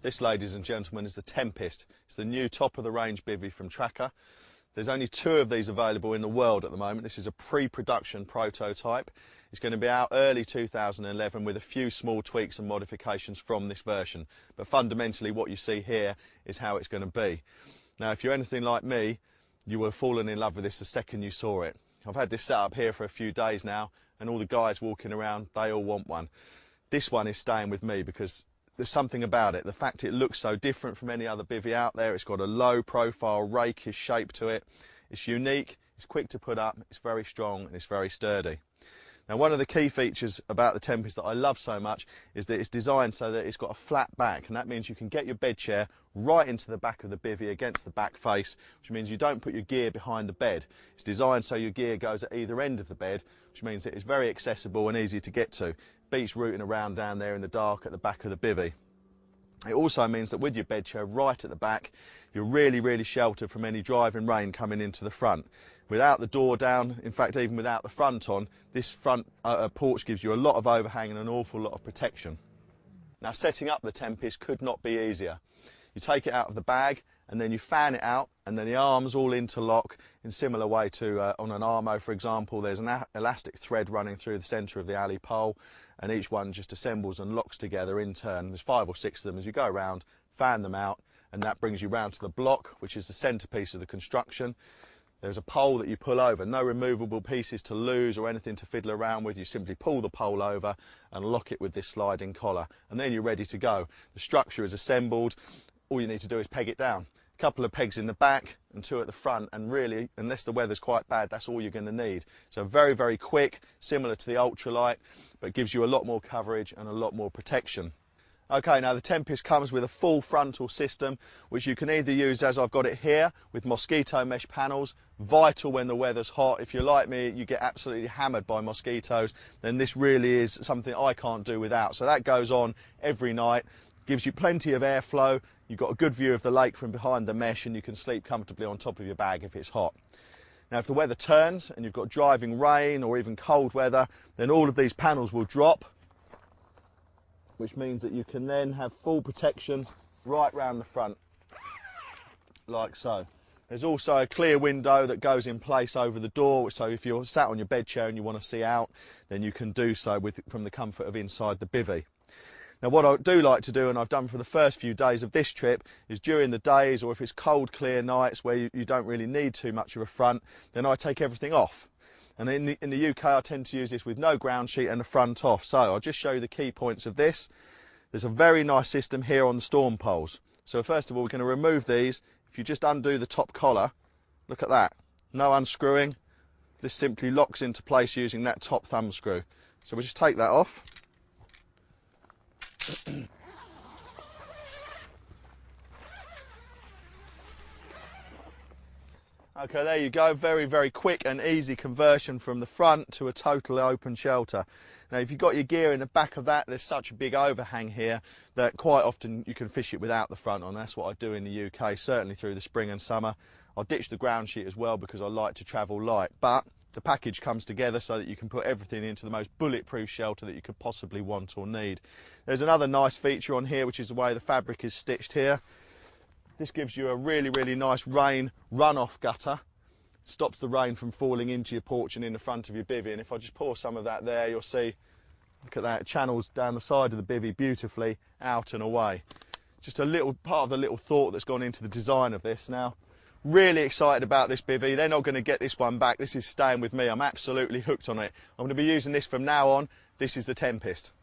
This, ladies and gentlemen, is the Tempest. It's the new top-of-the-range bivvy from Trakker. There's only 2 of these available in the world at the moment. This is a pre-production prototype. It's going to be out early 2011 with a few small tweaks and modifications from this version. But fundamentally what you see here is how it's going to be. Now, if you're anything like me, you will have fallen in love with this the second you saw it. I've had this set up here for a few days now, and all the guys walking around, they all want one. This one is staying with me because there's something about it. The fact it looks so different from any other bivvy out there. It's got a low profile, rakish shape to it. It's unique, it's quick to put up, it's very strong, and it's very sturdy. Now, one of the key features about the Tempest that I love so much is that it's designed so that it's got a flat back, and that means you can get your bed chair right into the back of the bivvy against the back face, which means you don't put your gear behind the bed. It's designed so your gear goes at either end of the bed, which means that it's very accessible and easy to get to. Beats rooting around down there in the dark at the back of the bivvy. It also means that with your bed chair right at the back, you're really sheltered from any driving rain coming into the front. Without the door down, in fact even without the front on, this front porch gives you a lot of overhang and an awful lot of protection. Now, setting up the Tempest could not be easier. You take it out of the bag and then you fan it out, and then the arms all interlock in similar way to on an Armo, for example. There's an elastic thread running through the centre of the alley pole, and each one just assembles and locks together in turn. There's 5 or 6 of them as you go around, fan them out, and that brings you round to the block, which is the centrepiece of the construction. There's a pole that you pull over, no removable pieces to lose or anything to fiddle around with. You simply pull the pole over and lock it with this sliding collar, and then you're ready to go. The structure is assembled. All you need to do is peg it down. A couple of pegs in the back and 2 at the front, and really, unless the weather's quite bad, that's all you're going to need. So very quick, similar to the ultralight, but gives you a lot more coverage and a lot more protection. Okay, now the Tempest comes with a full frontal system, which you can either use as I've got it here with mosquito mesh panels, vital when the weather's hot. If you're like me, you get absolutely hammered by mosquitoes, then this really is something I can't do without. So that goes on every night, gives you plenty of airflow. You've got a good view of the lake from behind the mesh, and you can sleep comfortably on top of your bag if it's hot. Now, if the weather turns and you've got driving rain or even cold weather, then all of these panels will drop, which means that you can then have full protection right round the front, like so. There's also a clear window that goes in place over the door, so if you're sat on your bed chair and you want to see out, then you can do so from the comfort of inside the bivvy. Now, what I do like to do, and I've done for the first few days of this trip, is during the days, or if it's cold, clear nights where you don't really need too much of a front, then I take everything off. And in the UK, I tend to use this with no ground sheet and the front off. So I'll just show you the key points of this. There's a very nice system here on the storm poles. So first of all, we're going to remove these. If you just undo the top collar, look at that. No unscrewing. This simply locks into place using that top thumb screw. So we'll just take that off. Okay, there you go. Very quick and easy conversion from the front to a totally open shelter. Now, if you've got your gear in the back of that, there's such a big overhang here that quite often you can fish it without the front on. That's what I do in the UK, certainly through the spring and summer. I'll ditch the ground sheet as well because I like to travel light, but the package comes together so that you can put everything into the most bulletproof shelter that you could possibly want or need. There's another nice feature on here, which is the way the fabric is stitched here. This gives you a really nice rain runoff gutter. Stops the rain from falling into your porch and in the front of your bivvy. And if I just pour some of that there, you'll see, look at that, it channels down the side of the bivvy beautifully out and away. Just a little part of the little thought that's gone into the design of this. Now, really excited about this bivvy. They're not going to get this one back. This is staying with me. I'm absolutely hooked on it. I'm going to be using this from now on. This is the Tempest.